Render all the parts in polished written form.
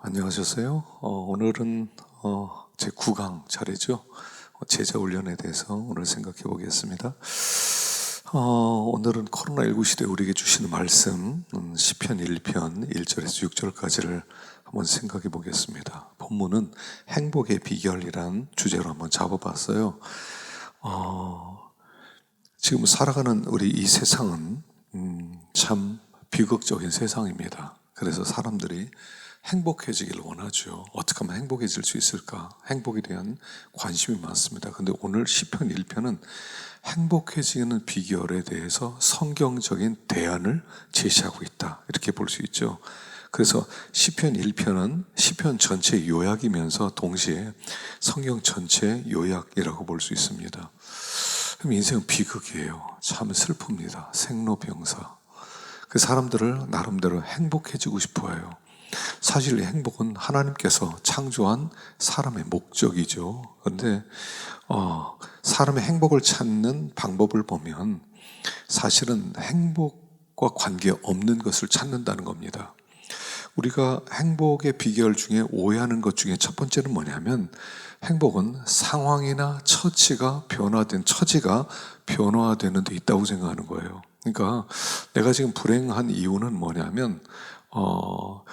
안녕하셨어요? 오늘은 제 9강 차례죠. 제자 훈련에 대해서 오늘 생각해 보겠습니다. 오늘은 코로나19 시대에 우리에게 주시는 말씀 시편 1편 1절에서 6절까지를 한번 생각해 보겠습니다. 본문은 행복의 비결이란 주제로 한번 잡아봤어요. 지금 살아가는 우리 이 세상은 참 비극적인 세상입니다. 그래서 사람들이 행복해지기를 원하죠. 어떻게 하면 행복해질 수 있을까? 행복에 대한 관심이 많습니다. 근데 오늘 시편 1편은 행복해지는 비결에 대해서 성경적인 대안을 제시하고 있다. 이렇게 볼 수 있죠. 그래서 시편 1편은 시편 전체 요약이면서 동시에 성경 전체 요약이라고 볼 수 있습니다. 그럼 인생은 비극이에요. 참 슬픕니다. 생로병사. 그 사람들을 나름대로 행복해지고 싶어 해요. 사실 행복은 하나님께서 창조한 사람의 목적이죠. 그런데 사람의 행복을 찾는 방법을 보면 사실은 행복과 관계없는 것을 찾는다는 겁니다. 우리가 행복의 비결 중에 오해하는 것 중에 첫 번째는 뭐냐면 행복은 상황이나 처지가 변화되는 데 있다고 생각하는 거예요. 그러니까 내가 지금 불행한 이유는 뭐냐면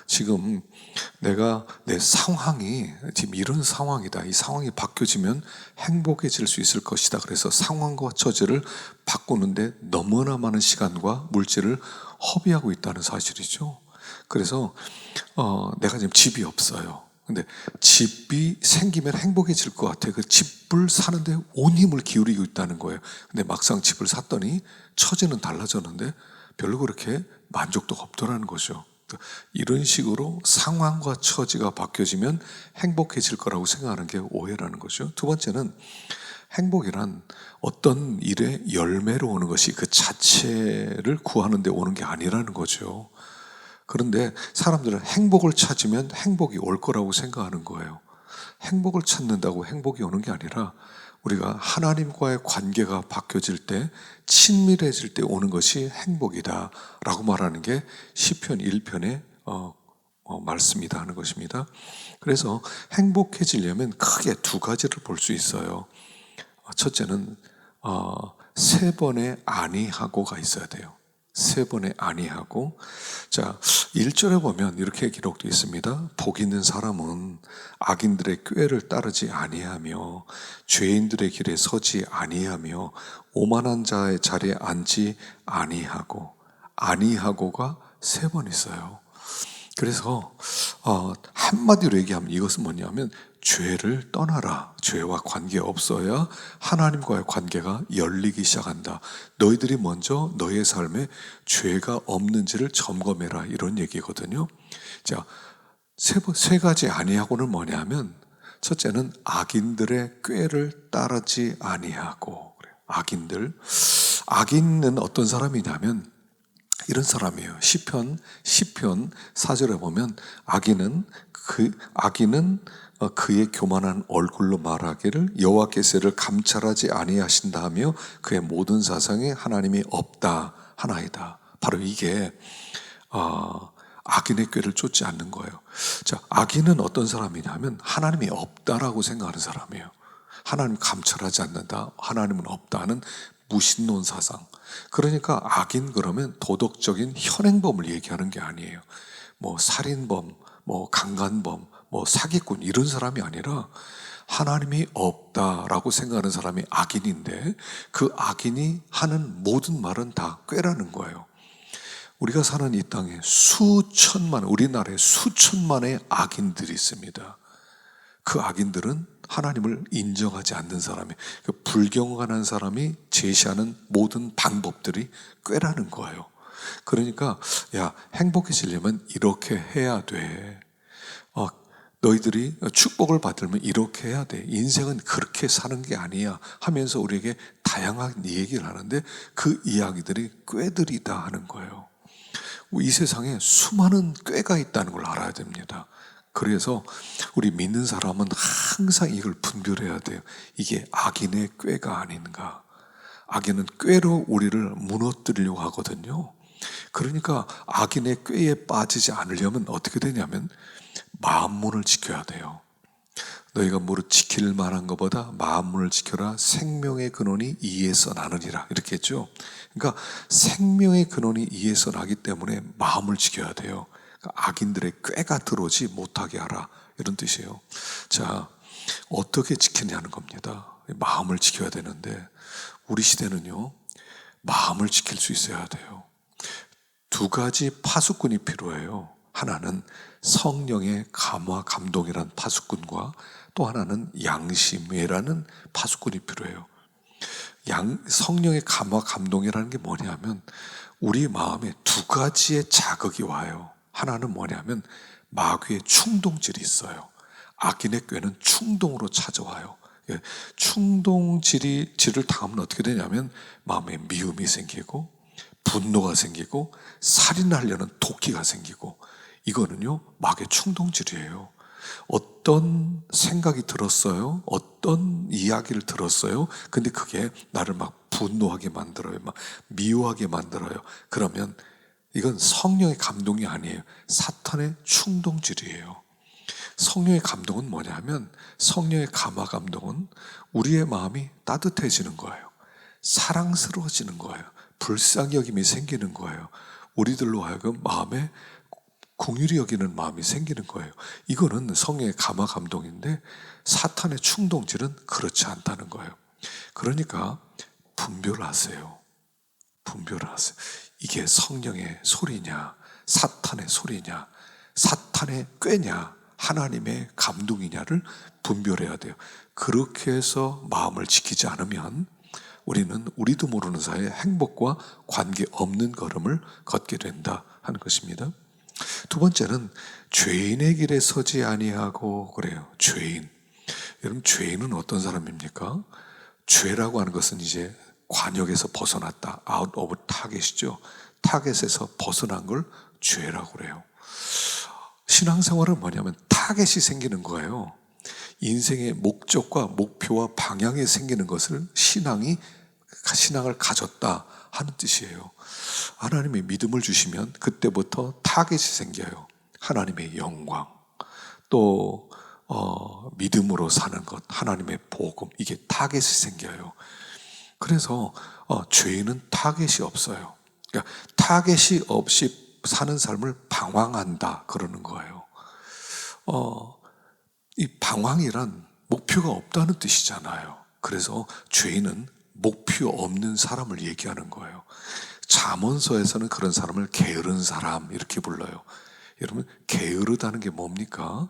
지금 내가 내 상황이 지금 이런 상황이다. 이 상황이 바뀌어지면 행복해질 수 있을 것이다. 그래서 상황과 처지를 바꾸는데 너무나 많은 시간과 물질을 허비하고 있다는 사실이죠. 그래서 내가 지금 집이 없어요. 근데 집이 생기면 행복해질 것 같아. 그 집을 사는데 온 힘을 기울이고 있다는 거예요. 근데 막상 집을 샀더니 처지는 달라졌는데 별로 그렇게 만족도가 없더라는 거죠. 이런 식으로 상황과 처지가 바뀌어지면 행복해질 거라고 생각하는 게 오해라는 거죠. 두 번째는 행복이란 어떤 일의 열매로 오는 것이 그 자체를 구하는 데 오는 게 아니라는 거죠. 그런데 사람들은 행복을 찾으면 행복이 올 거라고 생각하는 거예요. 행복을 찾는다고 행복이 오는 게 아니라 우리가 하나님과의 관계가 바뀌어질 때, 친밀해질 때 오는 것이 행복이다 라고 말하는 게 시편 1편의 말씀이다 하는 것입니다. 그래서 행복해지려면 크게 두 가지를 볼 수 있어요. 첫째는 세 번의 아니하고가 있어야 돼요. 세 번의 아니하고. 자, 1절에 보면 이렇게 기록되어 있습니다. 복 있는 사람은 악인들의 꾀를 따르지 아니하며 죄인들의 길에 서지 아니하며 오만한 자의 자리에 앉지 아니하고가 세 번 있어요. 그래서 한마디로 얘기하면 이것은 뭐냐면 죄를 떠나라. 죄와 관계없어야 하나님과의 관계가 열리기 시작한다. 너희들이 먼저 너의 삶에 죄가 없는지를 점검해라. 이런 얘기거든요. 자, 세 가지 아니하고는 뭐냐면 첫째는 악인들의 꾀를 따르지 아니하고. 악인은 어떤 사람이냐면 이런 사람이에요. 시편 4절에 보면 악인은 그의 교만한 얼굴로 말하기를 여호와께서를 감찰하지 아니하신다 하며 그의 모든 사상에 하나님이 없다 하나이다. 바로 이게 악인의 꾀를 쫓지 않는 거예요. 자, 악인은 어떤 사람이냐면 하나님이 없다라고 생각하는 사람이에요. 하나님 감찰하지 않는다. 하나님은 없다는 무신론 사상. 그러니까 악인 그러면 도덕적인 현행범을 얘기하는 게 아니에요. 뭐 살인범, 뭐 강간범, 뭐 사기꾼 이런 사람이 아니라 하나님이 없다라고 생각하는 사람이 악인인데 그 악인이 하는 모든 말은 다 꾀라는 거예요. 우리가 사는 이 땅에 우리나라에 수천만의 악인들이 있습니다. 그 악인들은 하나님을 인정하지 않는 사람이, 그 불경건한 사람이 제시하는 모든 방법들이 꾀라는 거예요. 그러니까 행복해지려면 이렇게 해야 돼. 너희들이 축복을 받으면 이렇게 해야 돼. 인생은 그렇게 사는 게 아니야 하면서 우리에게 다양한 얘기를 하는데 그 이야기들이 꾀들이다 하는 거예요. 이 세상에 수많은 꾀가 있다는 걸 알아야 됩니다. 그래서 우리 믿는 사람은 항상 이걸 분별해야 돼요. 이게 악인의 꾀가 아닌가. 악인은 꾀로 우리를 무너뜨리려고 하거든요. 그러니까 악인의 꾀에 빠지지 않으려면 어떻게 되냐면 마음문을 지켜야 돼요. 너희가 무릇 지킬 만한 것보다 마음문을 지켜라. 생명의 근원이 이에서 나느니라. 이렇게 했죠. 그러니까 생명의 근원이 이에서 나기 때문에 마음을 지켜야 돼요. 그러니까 악인들의 꾀가 들어오지 못하게 하라. 이런 뜻이에요. 자, 어떻게 지키냐는 겁니다. 마음을 지켜야 되는데 우리 시대는요, 마음을 지킬 수 있어야 돼요. 두 가지 파수꾼이 필요해요. 하나는 성령의 감화 감동이라는 파수꾼과 또 하나는 양심이라는 파수꾼이 필요해요. 성령의 감화 감동이라는 게 뭐냐면 우리 마음에 두 가지의 자극이 와요. 하나는 뭐냐면 마귀의 충동질이 있어요. 악인의 꾀는 충동으로 찾아와요. 충동질을 당하면 어떻게 되냐면 마음에 미움이 생기고 분노가 생기고 살인하려는 도끼가 생기고, 이거는요 마귀의 충동질이에요. 어떤 생각이 들었어요? 어떤 이야기를 들었어요? 근데 그게 나를 막 분노하게 만들어요. 막 미워하게 만들어요. 그러면 이건 성령의 감동이 아니에요. 사탄의 충동질이에요. 성령의 감동은 뭐냐면, 성령의 감화 감동은 우리의 마음이 따뜻해지는 거예요. 사랑스러워지는 거예요. 불쌍히 여김이 생기는 거예요. 우리들로 하여금 마음에 긍휼히 여기는 마음이 생기는 거예요. 이거는 성령의 감화 감동인데 사탄의 충동질은 그렇지 않다는 거예요. 그러니까 분별하세요. 분별하세요. 이게 성령의 소리냐, 사탄의 소리냐, 사탄의 꾀냐, 하나님의 감동이냐를 분별해야 돼요. 그렇게 해서 마음을 지키지 않으면 우리는 우리도 모르는 사이에 행복과 관계없는 걸음을 걷게 된다 하는 것입니다. 두 번째는 죄인의 길에 서지 아니하고 그래요. 죄인. 여러분, 죄인은 어떤 사람입니까? 죄라고 하는 것은 이제 관역에서 벗어났다. out of target이죠. 타겟에서 벗어난 걸 죄라고 그래요. 신앙생활은 뭐냐면 타겟이 생기는 거예요. 인생의 목적과 목표와 방향이 생기는 것을 신앙을 가졌다 하는 뜻이에요. 하나님이 믿음을 주시면 그때부터 타겟이 생겨요. 하나님의 영광, 또 믿음으로 사는 것, 하나님의 복음, 이게 타겟이 생겨요. 그래서 죄인은 타겟이 없어요. 그러니까 타겟이 없이 사는 삶을 방황한다 그러는 거예요. 이 방황이란 목표가 없다는 뜻이잖아요. 그래서 죄인은 목표 없는 사람을 얘기하는 거예요. 잠언서에서는 그런 사람을 게으른 사람 이렇게 불러요. 여러분, 게으르다는 게 뭡니까?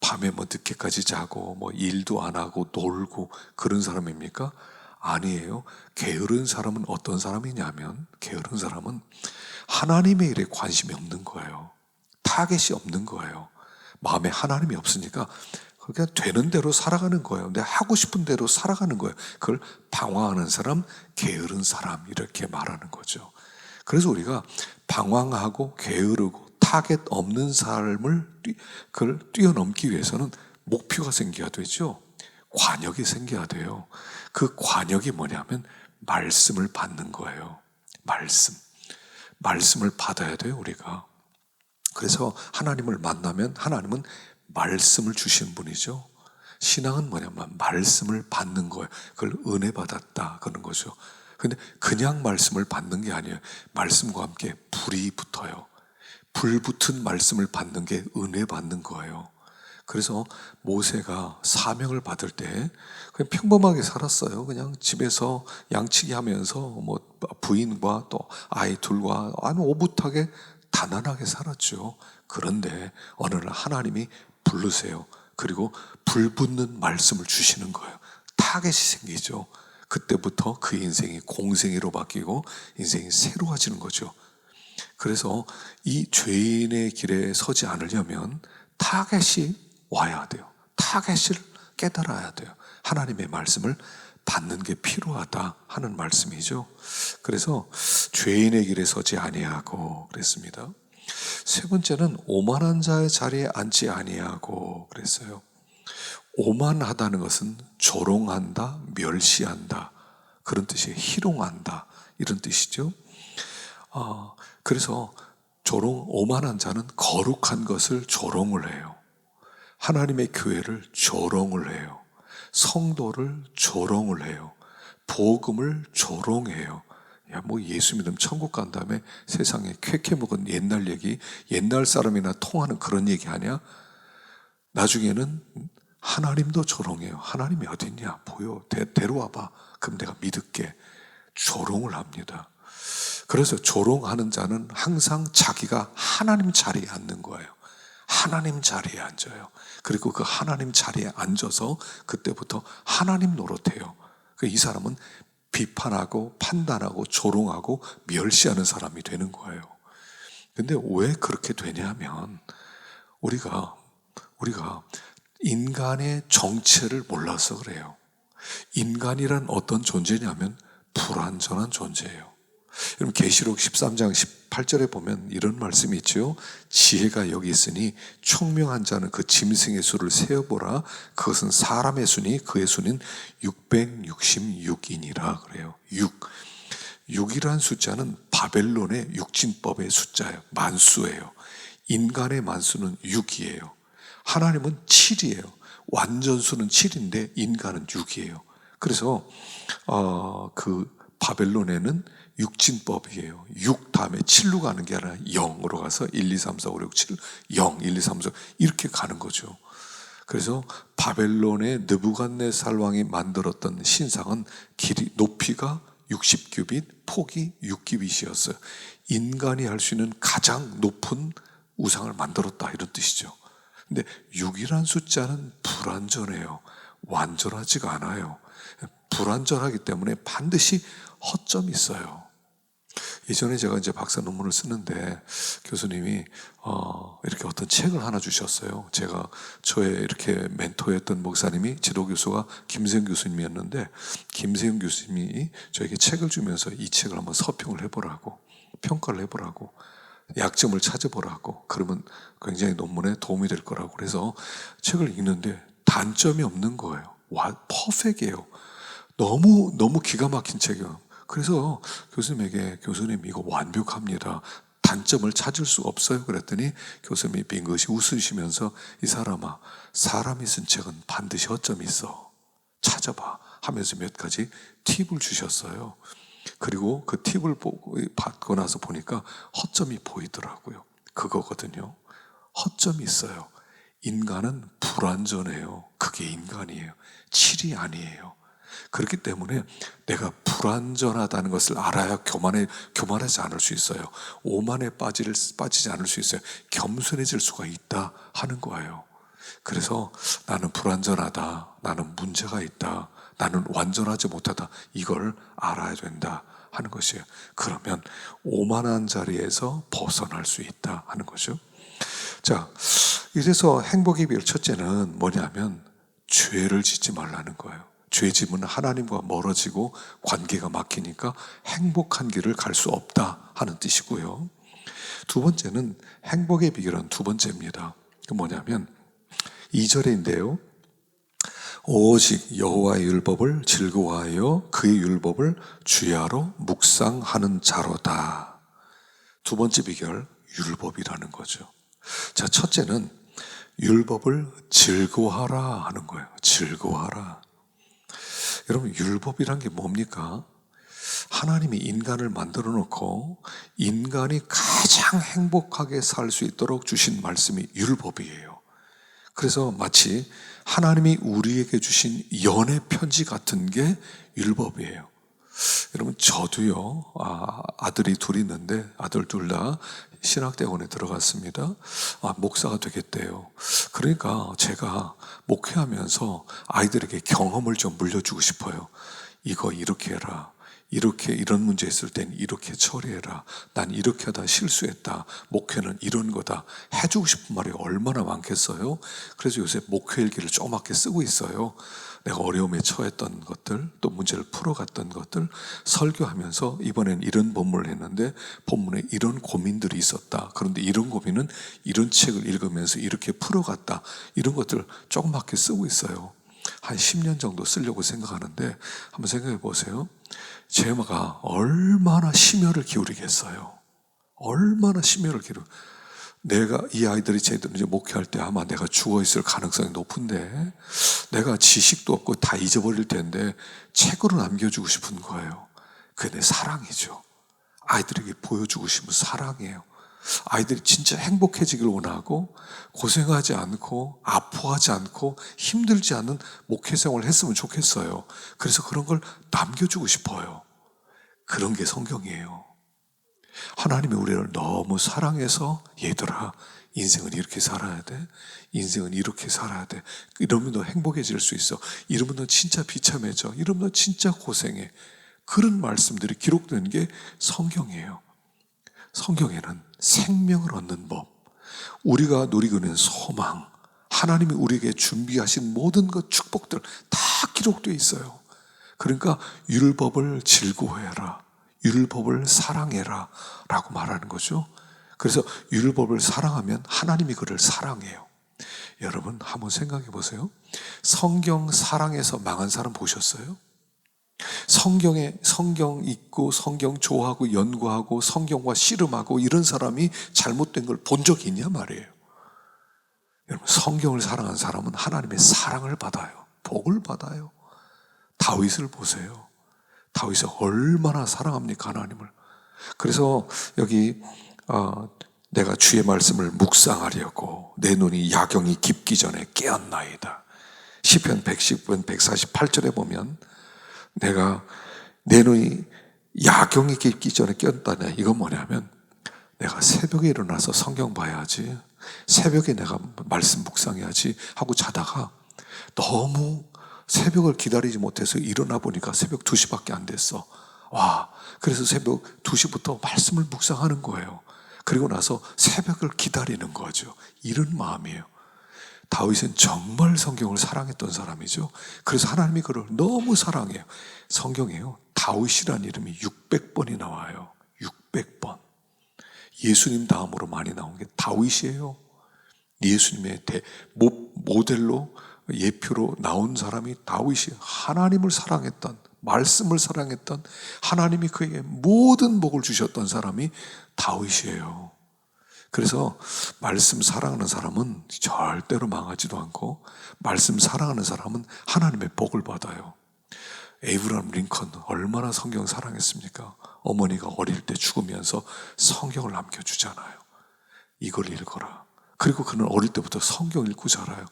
밤에 늦게까지 자고 일도 안 하고 놀고 그런 사람입니까? 아니에요. 게으른 사람은 어떤 사람이냐면, 게으른 사람은 하나님의 일에 관심이 없는 거예요. 타겟이 없는 거예요. 마음에 하나님이 없으니까 그냥 되는 대로 살아가는 거예요. 내가 하고 싶은 대로 살아가는 거예요. 그걸 방황하는 사람, 게으른 사람 이렇게 말하는 거죠. 그래서 우리가 방황하고 게으르고 타겟 없는 삶을 그걸 뛰어넘기 위해서는 목표가 생겨야 되죠. 관역이 생겨야 돼요. 그 관역이 뭐냐면 말씀을 받는 거예요. 말씀을 받아야 돼요, 우리가. 그래서 하나님을 만나면 하나님은 말씀을 주시는 분이죠. 신앙은 뭐냐면 말씀을 받는 거예요. 그걸 은혜 받았다 그런 거죠. 근데 그냥 말씀을 받는 게 아니에요. 말씀과 함께 불이 붙어요. 불 붙은 말씀을 받는 게 은혜 받는 거예요. 그래서 모세가 사명을 받을 때 그냥 평범하게 살았어요. 그냥 집에서 양치기 하면서 부인과 또 아이 둘과 아주 오붓하게 가난하게 살았죠. 그런데 어느 날 하나님이 부르세요. 그리고 불 붙는 말씀을 주시는 거예요. 타겟이 생기죠. 그때부터 그 인생이 공생애로 바뀌고 인생이 새로워지는 거죠. 그래서 이 죄인의 길에 서지 않으려면 타겟이 와야 돼요. 타겟을 깨달아야 돼요. 하나님의 말씀을 받는 게 필요하다 하는 말씀이죠. 그래서 죄인의 길에 서지 아니하고 그랬습니다. 세 번째는 오만한 자의 자리에 앉지 아니하고 그랬어요. 오만하다는 것은 조롱한다, 멸시한다 그런 뜻이에요. 희롱한다 이런 뜻이죠. 그래서 오만한 자는 거룩한 것을 조롱을 해요. 하나님의 교회를 조롱을 해요. 성도를 조롱을 해요. 복음을 조롱해요. 야, 뭐 예수 믿으면 천국 간 다음에 세상에 쾌쾌 먹은 옛날 얘기, 옛날 사람이나 통하는 그런 얘기 하냐? 나중에는 하나님도 조롱해요. 하나님이 어딨냐? 보여. 데려와봐. 그럼 내가 믿을게. 조롱을 합니다. 그래서 조롱하는 자는 항상 자기가 하나님 자리에 앉는 거예요. 하나님 자리에 앉아요. 그리고 그 하나님 자리에 앉아서 그때부터 하나님 노릇해요. 이 사람은 비판하고 판단하고 조롱하고 멸시하는 사람이 되는 거예요. 근데 왜 그렇게 되냐면 우리가 인간의 정체를 몰라서 그래요. 인간이란 어떤 존재냐면 불완전한 존재예요. 여러분 계시록 13장 18절에 보면 이런 말씀이 있죠. 지혜가 여기 있으니 총명한 자는 그 짐승의 수를 세어보라. 그것은 사람의 수니 그의 수는 666이니라 그래요. 6이란 숫자는 바벨론의 육진법의 숫자예요. 만수예요. 인간의 만수는 6이에요. 하나님은 7이에요. 완전수는 7인데 인간은 6이에요. 그래서 그 바벨론에는 육진법이에요. 6 다음에 7로 가는 게 아니라 0으로 가서 1, 2, 3, 4, 5, 6, 7, 0, 1, 2, 3, 4 이렇게 가는 거죠. 그래서 바벨론의 느부갓네살 왕이 만들었던 신상은 높이가 60규빗, 폭이 6규빗이었어요. 인간이 할 수 있는 가장 높은 우상을 만들었다 이런 뜻이죠. 근데 6이란 숫자는 불완전해요. 완전하지가 않아요. 불완전하기 때문에 반드시 허점이 있어요. 예전에 제가 이제 박사 논문을 쓰는데 교수님이 이렇게 어떤 책을 하나 주셨어요. 제가 저의 이렇게 멘토였던 목사님이 지도 교수가 김세영 교수님이었는데 김세영 교수님이 저에게 책을 주면서 이 책을 한번 서평을 해보라고 평가를 해보라고 약점을 찾아보라고 그러면 굉장히 논문에 도움이 될 거라고 그래서 책을 읽는데 단점이 없는 거예요. 퍼펙트예요. 너무 기가 막힌 책이에요. 그래서 교수님에게 교수님 이거 완벽합니다. 단점을 찾을 수가 없어요. 그랬더니 교수님이 빙긋이 웃으시면서 이 사람아 사람이 쓴 책은 반드시 허점이 있어. 찾아봐 하면서 몇 가지 팁을 주셨어요. 그리고 그 팁을 받고 나서 보니까 허점이 보이더라고요. 그거거든요. 허점이 있어요. 인간은 불완전해요. 그게 인간이에요. 7이 아니에요. 그렇기 때문에 내가 불완전하다는 것을 알아야 교만하지 않을 수 있어요. 오만에 빠지지 않을 수 있어요. 겸손해질 수가 있다 하는 거예요. 그래서 나는 불완전하다. 나는 문제가 있다. 나는 완전하지 못하다. 이걸 알아야 된다 하는 것이에요. 그러면 오만한 자리에서 벗어날 수 있다 하는 거죠. 자, 이래서 행복의 비결 첫째는 뭐냐면 죄를 짓지 말라는 거예요. 죄 지으면 하나님과 멀어지고 관계가 막히니까 행복한 길을 갈 수 없다 하는 뜻이고요. 두 번째는 행복의 비결은 두 번째입니다. 그 뭐냐면 2절인데요. 오직 여호와의 율법을 즐거워하여 그의 율법을 주야로 묵상하는 자로다. 두 번째 비결 율법이라는 거죠. 자, 첫째는 율법을 즐거워하라 하는 거예요. 즐거워하라. 여러분 율법이란 게 뭡니까? 하나님이 인간을 만들어 놓고 인간이 가장 행복하게 살 수 있도록 주신 말씀이 율법이에요. 그래서 마치 하나님이 우리에게 주신 연애 편지 같은 게 율법이에요. 여러분 저도요 아들이 둘이 있는데 아들 둘 다 신학대학원에 들어갔습니다. 목사가 되겠대요. 그러니까 제가 목회하면서 아이들에게 경험을 좀 물려주고 싶어요. 이거 이렇게 해라. 이런 문제 있을 땐 이렇게 처리해라. 난 이렇게 하다 실수했다. 목회는 이런 거다. 해주고 싶은 말이 얼마나 많겠어요. 그래서 요새 목회일기를 조그맣게 쓰고 있어요. 내가 어려움에 처했던 것들, 또 문제를 풀어갔던 것들 설교하면서 이번엔 이런 본문을 했는데 본문에 이런 고민들이 있었다. 그런데 이런 고민은 이런 책을 읽으면서 이렇게 풀어갔다. 이런 것들 조그맣게 쓰고 있어요. 한 10년 정도 쓰려고 생각하는데 한번 생각해 보세요. 제가 얼마나 심혈을 기울이겠어요. 얼마나 심혈을 기울여. 이 아이들이 제대로 이제 목회할 때 아마 내가 죽어 있을 가능성이 높은데, 내가 지식도 없고 다 잊어버릴 텐데 책으로 남겨주고 싶은 거예요. 그게 내 사랑이죠. 아이들에게 보여주고 싶은 사랑이에요. 아이들이 진짜 행복해지길 원하고, 고생하지 않고 아파하지 않고 힘들지 않은 목회 생활을 했으면 좋겠어요. 그래서 그런 걸 남겨주고 싶어요. 그런 게 성경이에요. 하나님이 우리를 너무 사랑해서, 얘들아, 인생은 이렇게 살아야 돼. 인생은 이렇게 살아야 돼. 이러면 너 행복해질 수 있어. 이러면 너 진짜 비참해져. 이러면 너 진짜 고생해. 그런 말씀들이 기록된 게 성경이에요. 성경에는 생명을 얻는 법, 우리가 누리고 있는 소망, 하나님이 우리에게 준비하신 모든 것, 축복들 다 기록되어 있어요. 그러니까 율법을 즐거워해라, 율법을 사랑해라 라고 말하는 거죠. 그래서 율법을 사랑하면 하나님이 그를 사랑해요. 여러분 한번 생각해 보세요. 성경 사랑해서 망한 사람 보셨어요? 성경 읽고 성경 좋아하고 연구하고 성경과 씨름하고 이런 사람이 잘못된 걸 본 적이 있냐 말이에요. 여러분, 성경을 사랑한 사람은 하나님의 사랑을 받아요. 복을 받아요. 다윗을 보세요. 다윗을 얼마나 사랑합니까, 하나님을. 그래서 여기 내가 주의 말씀을 묵상하려고 내 눈이 야경이 깊기 전에 깨었나이다. 시편 110편 148절에 보면 내가 내 눈이 야경이 깊기 전에 깨었다네. 이건 뭐냐면 내가 새벽에 일어나서 성경 봐야지, 새벽에 내가 말씀 묵상해야지 하고 자다가 너무 새벽을 기다리지 못해서 일어나 보니까 새벽 2시밖에 안 됐어. 와, 그래서 새벽 2시부터 말씀을 묵상하는 거예요. 그리고 나서 새벽을 기다리는 거죠. 이런 마음이에요. 다윗은 정말 성경을 사랑했던 사람이죠. 그래서 하나님이 그를 너무 사랑해요. 성경에요, 다윗이라는 이름이 600번이 나와요. 600번. 예수님 다음으로 많이 나온 게 다윗이에요. 예수님의 모델로, 예표로 나온 사람이 다윗이에요. 하나님을 사랑했던, 말씀을 사랑했던, 하나님이 그에게 모든 복을 주셨던 사람이 다윗이에요. 그래서 말씀 사랑하는 사람은 절대로 망하지도 않고, 말씀 사랑하는 사람은 하나님의 복을 받아요. 에이브라함 링컨 얼마나 성경 사랑했습니까? 어머니가 어릴 때 죽으면서 성경을 남겨주잖아요. 이걸 읽어라. 그리고 그는 어릴 때부터 성경 읽고 자라요.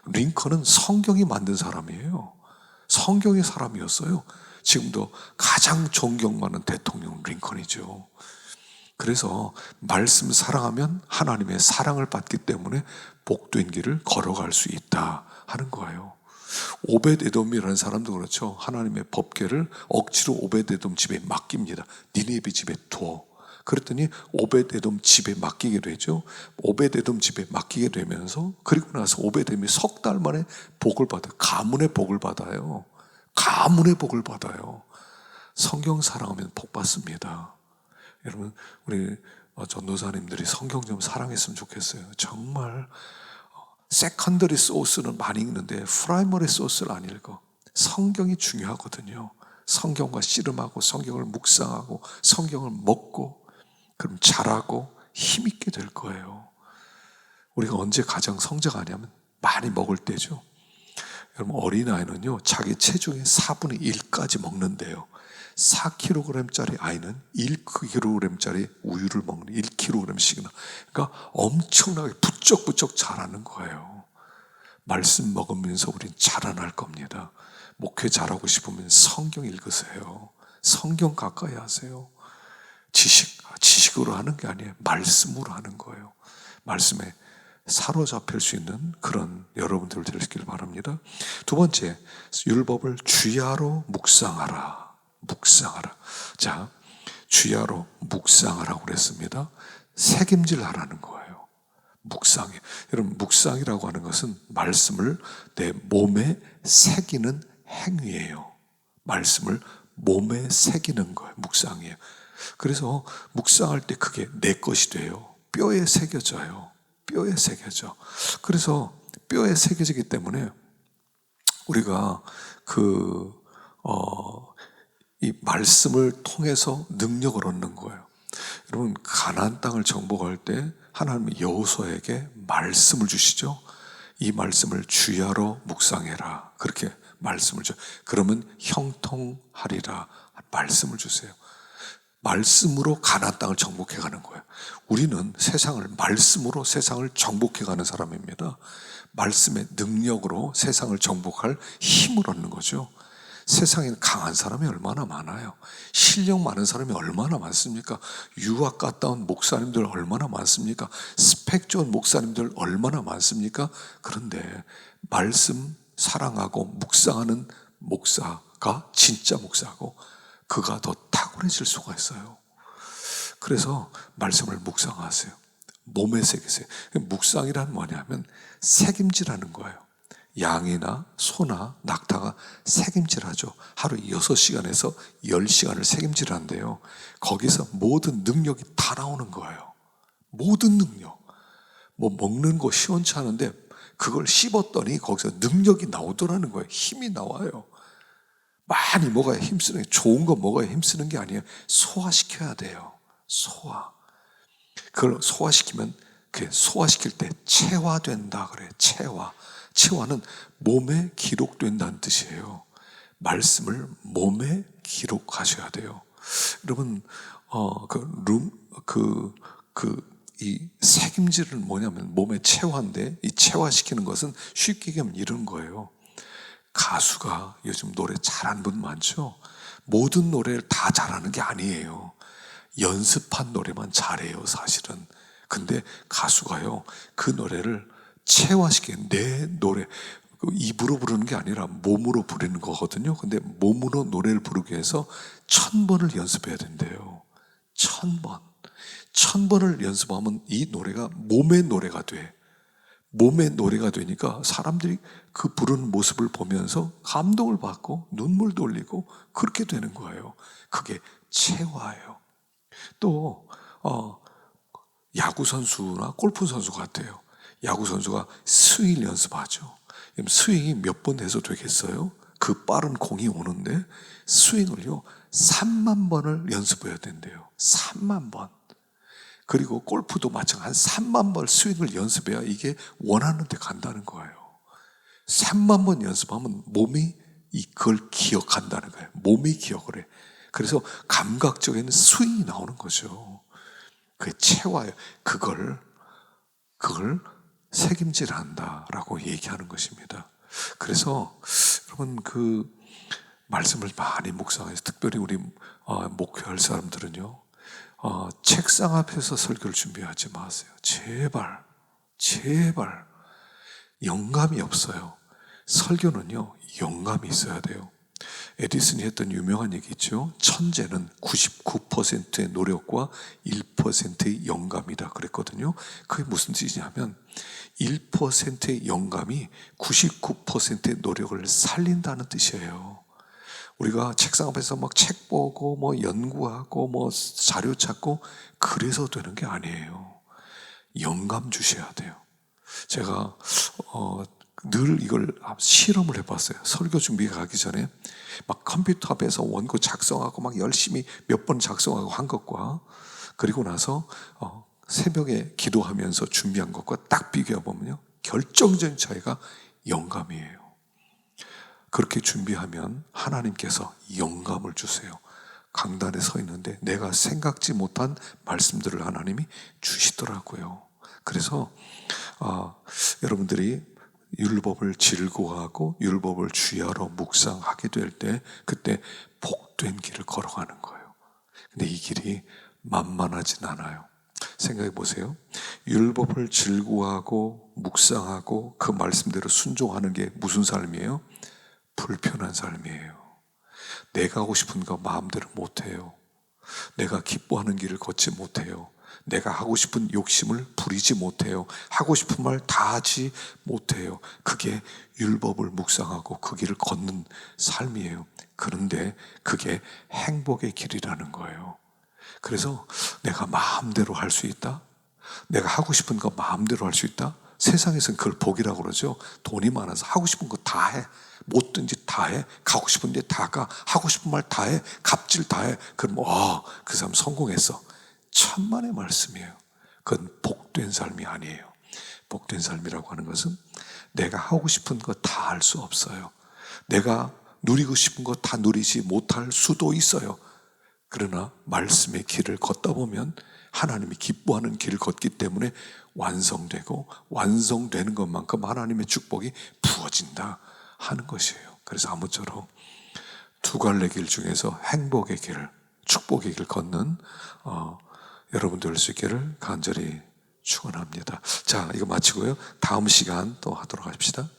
링컨은 성경이 만든 사람이에요. 성경의 사람이었어요. 지금도 가장 존경받는 대통령 링컨이죠. 그래서 말씀 사랑하면 하나님의 사랑을 받기 때문에 복된 길을 걸어갈 수 있다 하는 거예요. 오벳에돔이라는 사람도 그렇죠. 하나님의 법궤를 억지로 오벳에돔 집에 맡깁니다. 니네베 집에 두어. 그랬더니 오벳에돔 집에 맡기게 되죠. 오벳에돔 집에 맡기게 되면서, 그리고 나서 오벳에돔이 3달 만에 복을 받아요. 가문의 복을 받아요. 가문의 복을 받아요. 성경 사랑하면 복 받습니다. 여러분, 우리 전도사님들이 성경 좀 사랑했으면 좋겠어요. 정말 세컨더리 소스는 많이 읽는데 프라이머리 소스를 안 읽어. 성경이 중요하거든요. 성경과 씨름하고 성경을 묵상하고 성경을 먹고, 그럼 잘하고 힘있게 될 거예요. 우리가 언제 가장 성장하냐면 많이 먹을 때죠. 여러분, 어린아이는요 자기 체중의 4분의 1까지 먹는데요, 4kg짜리 아이는 1kg짜리 우유를 먹는 1kg씩이나. 그러니까 엄청나게 부쩍부쩍 자라는 거예요. 말씀 먹으면서 우린 자라날 겁니다. 목회 잘하고 싶으면 성경 읽으세요. 성경 가까이 하세요. 지식으로 하는 게 아니에요. 말씀으로 하는 거예요. 말씀에 사로잡힐 수 있는 그런 여러분들 되시길 바랍니다. 두 번째, 율법을 주야로 묵상하라. 묵상하라. 자, 주야로 묵상하라고 그랬습니다. 새김질 하라는 거예요. 묵상해. 여러분, 묵상이라고 하는 것은 말씀을 내 몸에 새기는 행위예요. 말씀을 몸에 새기는 거예요. 묵상이에요. 그래서 묵상할 때 그게 내 것이 돼요. 뼈에 새겨져요. 뼈에 새겨져. 그래서 뼈에 새겨지기 때문에 우리가 이 말씀을 통해서 능력을 얻는 거예요. 여러분, 가나안 땅을 정복할 때 하나님이 여호수아에게 말씀을 주시죠. 이 말씀을 주야로 묵상해라. 그렇게 말씀을 줘. 그러면 형통하리라. 말씀을 주세요. 말씀으로 가나안 땅을 정복해 가는 거예요. 우리는 말씀으로 세상을 정복해 가는 사람입니다. 말씀의 능력으로 세상을 정복할 힘을 얻는 거죠. 세상에 강한 사람이 얼마나 많아요. 실력 많은 사람이 얼마나 많습니까? 유학 갔다 온 목사님들 얼마나 많습니까? 스펙 좋은 목사님들 얼마나 많습니까? 그런데 말씀 사랑하고 묵상하는 목사가 진짜 목사고 그가 더 탁월해질 수가 있어요. 그래서 말씀을 묵상하세요. 몸에 새기세요. 묵상이란 뭐냐면 책임지라는 거예요. 양이나 소나 낙타가 책임질하죠. 하루 6시간에서 10시간을 책임질한대요. 거기서 모든 능력이 다 나오는 거예요. 모든 능력. 뭐 먹는 거 시원찮은데 그걸 씹었더니 거기서 능력이 나오더라는 거예요. 힘이 나와요. 많이 먹어야 힘쓰는 게, 좋은 거 먹어야 힘쓰는 게 아니에요. 소화시켜야 돼요. 소화. 그걸 소화시키면 그 소화시킬 때 체화된다 그래요. 체화. 체화는 몸에 기록된다는 뜻이에요. 말씀을 몸에 기록하셔야 돼요. 여러분, 이 책임질은 뭐냐면 몸의 체화인데, 이 체화시키는 것은 쉽게 얘기하면 이런 거예요. 가수가 요즘 노래 잘하는 분 많죠? 모든 노래를 다 잘하는 게 아니에요. 연습한 노래만 잘해요, 사실은. 근데 가수가요, 그 노래를 체화시키는, 내 노래, 입으로 부르는 게 아니라 몸으로 부르는 거거든요. 근데 몸으로 노래를 부르기 위해서 1000번을 연습해야 된대요. 1000번. 1000번을 연습하면 이 노래가 몸의 노래가 돼. 몸의 노래가 되니까 사람들이 그 부르는 모습을 보면서 감동을 받고 눈물도 흘리고 그렇게 되는 거예요. 그게 체화예요. 또 야구 선수나 골프 선수 같아요. 야구 선수가 스윙 연습하죠. 스윙이 몇 번 해서 되겠어요? 그 빠른 공이 오는데 스윙을요 3만 번을 연습해야 된대요. 3만 번. 그리고 골프도 마찬가지, 한 3만 번 스윙을 연습해야 이게 원하는 데 간다는 거예요. 3만 번 연습하면 몸이 그걸 기억한다는 거예요. 몸이 기억을 해. 그래서 감각적인 스윙이 나오는 거죠. 그게 체화예요. 그걸 책임질한다라고 얘기하는 것입니다. 그래서 여러분, 그 말씀을 많이 묵상해서, 특별히 우리 목회할 사람들은요, 책상 앞에서 설교를 준비하지 마세요. 제발 영감이 없어요. 설교는요 영감이 있어야 돼요. 에디슨이 했던 유명한 얘기 있죠. 천재는 99%의 노력과 1%의 영감이다 그랬거든요. 그게 무슨 뜻이냐면 1%의 영감이 99%의 노력을 살린다는 뜻이에요. 우리가 책상 앞에서 막 책 보고 뭐 연구하고 뭐 자료 찾고 그래서 되는 게 아니에요. 영감 주셔야 돼요. 제가 늘 이걸 실험을 해봤어요. 설교 준비 가기 전에 막 컴퓨터 앞에서 원고 작성하고 막 열심히 몇 번 작성하고 한 것과, 그리고 나서 새벽에 기도하면서 준비한 것과 딱 비교해 보면요, 결정적인 차이가 영감이에요. 그렇게 준비하면 하나님께서 영감을 주세요. 강단에 서 있는데 내가 생각지 못한 말씀들을 하나님이 주시더라고요. 그래서 여러분들이 율법을 즐거워하고 율법을 주야로 묵상하게 될 때, 그때 복된 길을 걸어가는 거예요. 근데 이 길이 만만하진 않아요. 생각해 보세요. 율법을 즐거워하고 묵상하고 그 말씀대로 순종하는 게 무슨 삶이에요? 불편한 삶이에요. 내가 하고 싶은 거 마음대로 못해요. 내가 기뻐하는 길을 걷지 못해요. 내가 하고 싶은 욕심을 부리지 못해요. 하고 싶은 말 다 하지 못해요. 그게 율법을 묵상하고 그 길을 걷는 삶이에요. 그런데 그게 행복의 길이라는 거예요. 그래서 내가 마음대로 할 수 있다? 내가 하고 싶은 거 마음대로 할 수 있다? 세상에서는 그걸 복이라고 그러죠. 돈이 많아서 하고 싶은 거 다 해. 뭐든지 다 해. 가고 싶은 데 다 가. 하고 싶은 말 다 해. 갑질 다 해. 그럼 그 사람 성공했어. 천만의 말씀이에요. 그건 복된 삶이 아니에요. 복된 삶이라고 하는 것은 내가 하고 싶은 거 다 할 수 없어요. 내가 누리고 싶은 거 다 누리지 못할 수도 있어요. 그러나 말씀의 길을 걷다 보면 하나님이 기뻐하는 길을 걷기 때문에 완성되고, 완성되는 것만큼 하나님의 축복이 부어진다 하는 것이에요. 그래서 아무쪼록 두 갈래 길 중에서 행복의 길, 축복의 길 걷는 여러분들 될 수 있기를 간절히 축원합니다. 자, 이거 마치고요. 다음 시간 또 하도록 합시다.